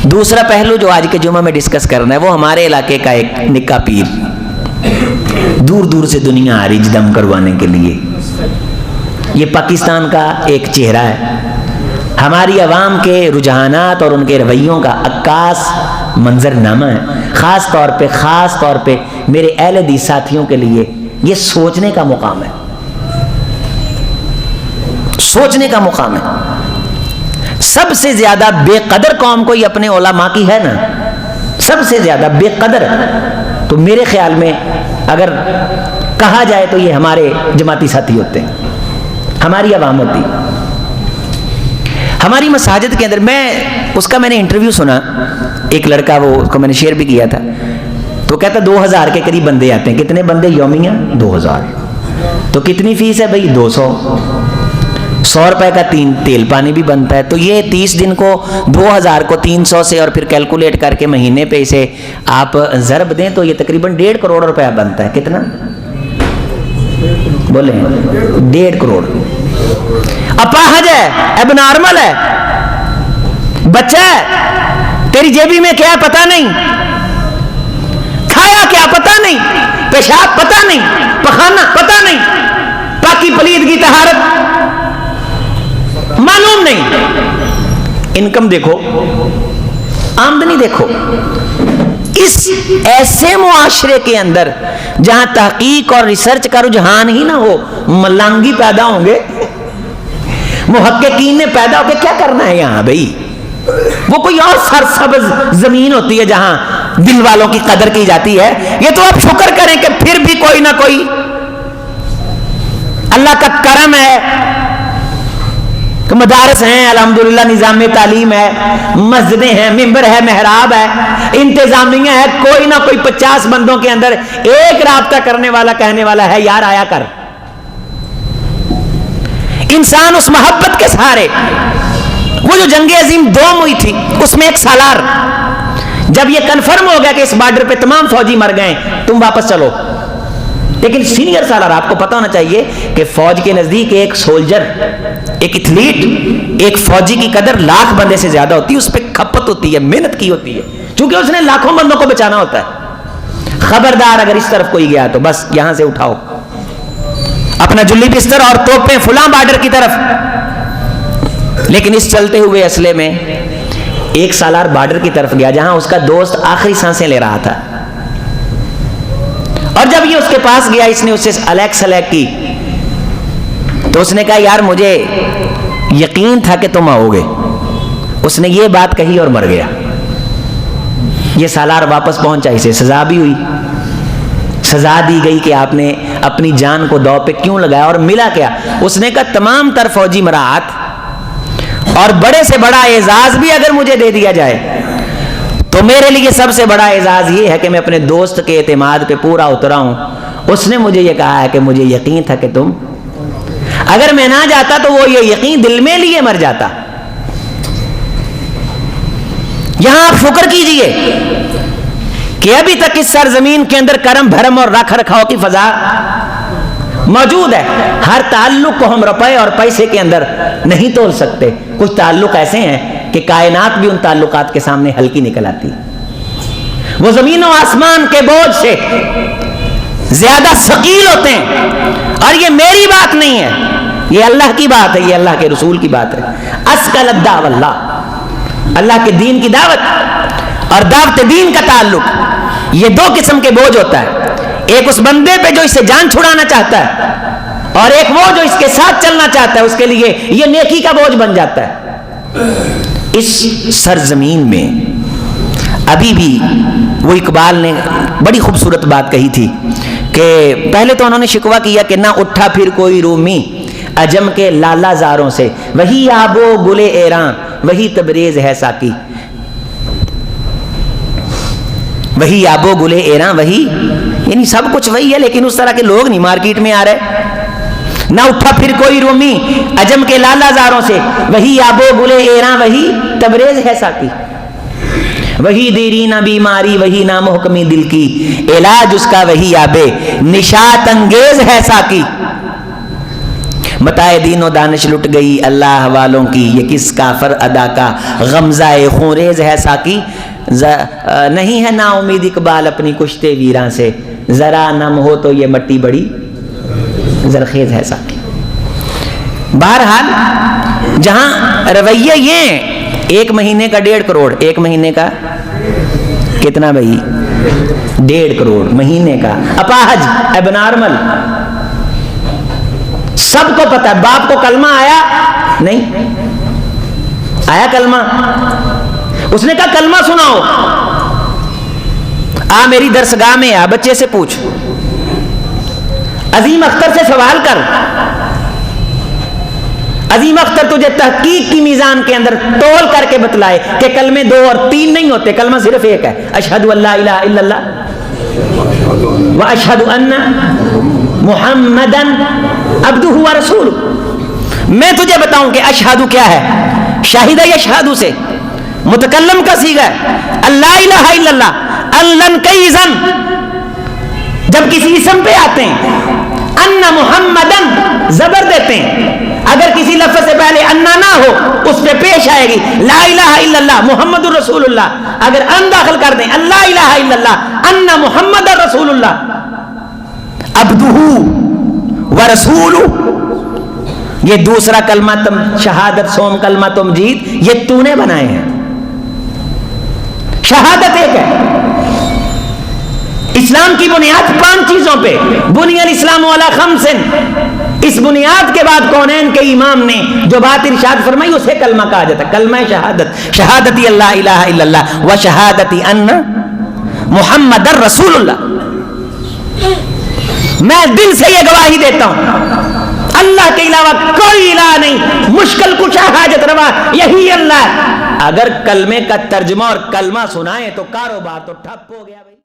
دوسرا پہلو جو آج کے جمعہ میں ڈسکس کرنا ہے وہ ہمارے علاقے کا ایک نکا پیر، دور دور سے دنیا آ رہی جدم کروانے کے لیے. یہ پاکستان کا ایک چہرہ ہے، ہماری عوام کے رجحانات اور ان کے رویوں کا عکاس منظر نامہ ہے. خاص طور پہ میرے اہل حدیث ساتھیوں کے لیے یہ سوچنے کا مقام ہے، سوچنے کا مقام ہے. سب سے زیادہ بے قدر قوم کوئی اپنے علماء کی ہے نا، سب سے زیادہ بے قدر. تو میرے خیال میں اگر کہا جائے تو یہ ہمارے جماعتی ساتھی ہوتے ہیں، ہماری عوام ہوتی. ہماری مساجد کے اندر میں نے انٹرویو سنا، ایک لڑکا، وہ اس کو میں نے شیئر بھی کیا تھا، تو کہتا 2000 کے قریب بندے آتے ہیں. کتنے بندے یومیہ؟ 2000. تو کتنی فیس ہے بھائی؟ 200. 100 روپے کا تیل پانی بھی بنتا ہے. تو یہ 30 دن کو 2000 کو 300 سے اور پھر کیلکولیٹ کر کے مہینے پہ اسے آپ ضرب دیں تو یہ تقریباً 1.5 کروڑ روپیہ بنتا ہے. کتنا بولیں؟ 1.5 کروڑ. اپاہج ہے، اب نارمل ہے، بچہ ہے، تیری جیبی میں کیا پتہ نہیں، کھایا کیا پتہ نہیں، پیشاب پتہ نہیں، پخانا پتہ نہیں، پاکی پلیدگی طہارت معلوم نہیں. انکم دیکھو، آمدنی دیکھو. اس ایسے معاشرے کے اندر جہاں تحقیق اور ریسرچ کا رجحان ہی نہ ہو، ملانگی پیدا ہوں گے، محققین نے پیدا ہو کے کیا کرنا ہے یہاں بھائی؟ وہ کوئی اور سرسبز زمین ہوتی ہے جہاں دل والوں کی قدر کی جاتی ہے. یہ تو آپ شکر کریں کہ پھر بھی کوئی نہ کوئی اللہ کا کرم ہے کہ مدارس ہیں، الحمدللہ نظام تعلیم ہے، مسجدیں ہیں، ممبر ہے، محراب ہے، انتظامیہ ہے. کوئی نہ کوئی 50 بندوں کے اندر ایک رابطہ کرنے والا، کہنے والا ہے یار آیا کر. انسان اس محبت کے سہارے، وہ جو جنگ عظیم 2 ہوئی تھی اس میں 1 سالار، جب یہ کنفرم ہو گیا کہ اس بارڈر پہ تمام فوجی مر گئے، تم واپس چلو. لیکن سینئر سالار، آپ کو پتا ہونا چاہیے کہ فوج کے نزدیک ایک سولجر، ایک ایتھلیٹ، ایک فوجی کی قدر لاکھ بندے سے زیادہ ہوتی ہے. اس پہ کھپت ہوتی ہے، محنت کی ہوتی ہے، چونکہ اس نے لاکھوں بندوں کو بچانا ہوتا ہے. خبردار اگر اس طرف کوئی گیا تو بس یہاں سے اٹھاؤ اپنا جلی بستر اور توپیں فلاں بارڈر کی طرف. لیکن اس چلتے ہوئے اسلحے میں 1 سالار بارڈر کی طرف گیا جہاں اس کا دوست آخری سانسیں لے رہا تھا. اور جب یہ اس کے پاس گیا، اس نے اس سے الیک سلیک کی تو اس نے کہا یار مجھے یقین تھا کہ تم آؤ گے. اس نے یہ بات کہی اور مر گیا. یہ سالار واپس پہنچا، اسے سزا بھی ہوئی. سزا دی گئی کہ آپ نے اپنی جان کو داؤ پہ کیوں لگایا، اور ملا کیا؟ اس نے کہا تمام تر فوجی مراعات اور بڑے سے بڑا اعزاز بھی اگر مجھے دے دیا جائے تو میرے لیے سب سے بڑا اعزاز یہ ہے کہ میں اپنے دوست کے اعتماد پہ پورا اترا ہوں. اس نے مجھے یہ کہا ہے کہ مجھے یقین تھا کہ تم، اگر میں نہ جاتا تو وہ یہ یقین دل میں لیے مر جاتا. یہاں آپ شکر کیجئے کہ ابھی تک اس سرزمین کے اندر کرم بھرم اور رکھ رکھاؤ کی فضا موجود ہے. ہر تعلق کو ہم روپے اور پیسے کے اندر نہیں تول سکتے. کچھ تعلق ایسے ہیں کہ کائنات بھی ان تعلقات کے سامنے ہلکی نکل آتی. وہ زمین و آسمان کے بوجھ سے زیادہ ثقیل ہوتے ہیں. اور یہ میری بات نہیں ہے، یہ اللہ کی بات ہے، یہ اللہ کے رسول کی بات ہے. اسکل الدعوۃ اللہ، اللہ کے دین کی دعوت اور دعوت دین کا تعلق، یہ 2 قسم کے بوجھ ہوتا ہے. ایک اس بندے پہ جو اس سے جان چھڑانا چاہتا ہے، اور ایک وہ جو اس کے ساتھ چلنا چاہتا ہے، اس کے لیے یہ نیکی کا بوجھ بن جاتا ہے. اس سرزمین میں ابھی بھی وہ اقبال نے بڑی خوبصورت بات کہی تھی کہ پہلے تو انہوں نے شکوہ کیا کہ نہ اٹھا پھر کوئی رومی عجم کے لالا زاروں سے، وہی آب و گل ایراں وہی تبریز ہے ساکی. وہی آب و گل ایراں وہی، یعنی سب کچھ وہی ہے، لیکن اس طرح کے لوگ نہیں مارکیٹ میں آ رہے. نہ اٹھا پھر کوئی رومی عجم کے لالا زاروں سے، وہی آب و گل ایراں وہی تبریز ہے ساکی. وہی دیرینہ بیماری وہی نامحکمی دل کی، علاج اس کا وہی آبے نشاط انگیز ہے ساکی. متائے دین و دانش لٹ گئی اللہ والوں کی، یہ کس کافر ادا کا غمزہ خونریز ہے ساقی، نہیں ہے نا امید اقبال اپنی کشتے ویراں سے، ذرا نم ہو تو یہ مٹی بڑی زرخیز ہے ساقی۔ بہرحال جہاں رویے یہ 1 مہینے کا 1.5 کروڑ، 1 مہینے کا کتنا بھائی 1.5 کروڑ مہینے کا، اپاہج اب نارمل، سب کو پتا ہے۔ باپ کو کلمہ آیا نہیں آیا کلمہ، اس نے کہا کلمہ سناؤ، آ میری درسگاہ میں آ، بچے سے پوچھ، عظیم اختر سے سوال کر، عظیم اختر تجھے تحقیق کی میزان کے اندر تول کر کے بتلائے کہ کلمے 2 اور 3 نہیں ہوتے، کلمہ صرف ایک ہے، اشہد ان لا الہ الا اللہ واشہد ان محمدا عبدہ ورسولہ۔ میں تجھے بتاؤں کہ اشہد کیا ہے، شاہدہ یشہد سے متکلم کا صیغہ ہے، اللہ الہ الا اللہ، اللن کئی زن جب کسی اسم پہ آتے ہیں، ان محمدن زبر دیتے ہیں، اگر کسی لفظ سے پہلے انا نہ ہو اس پہ پیش آئے گی لا الہ الا اللہ محمد الرسول اللہ، اگر ان داخل کر دیں اللہ الہ الا اللہ ان محمد الرسول اللہ عبدہ ورسولہ، یہ دوسرا کلمہ تم شہادت سوم کلمہ تمجید یہ تو نے بنائے ہیں، شہادت ایک ہے۔ اسلام کی بنیاد 5 چیزوں پہ، بنی الاسلام علی 5، اس بنیاد کے بعد کونین کے امام نے جو بات ارشاد فرمائی اسے کلمہ کہا جاتا ہے، کلمہ شہادت، شہادتی اللہ الہ الا اللہ و شہادتی ان محمد الرسول اللہ۔ میں دل سے یہ گواہی دیتا ہوں اللہ کے علاوہ کوئی الہ نہیں، مشکل کشا حاجت روا یہی اللہ ہے۔ اگر کلمے کا ترجمہ اور کلمہ سنائیں تو کاروبار تو ٹھپ ہو گیا بھائی۔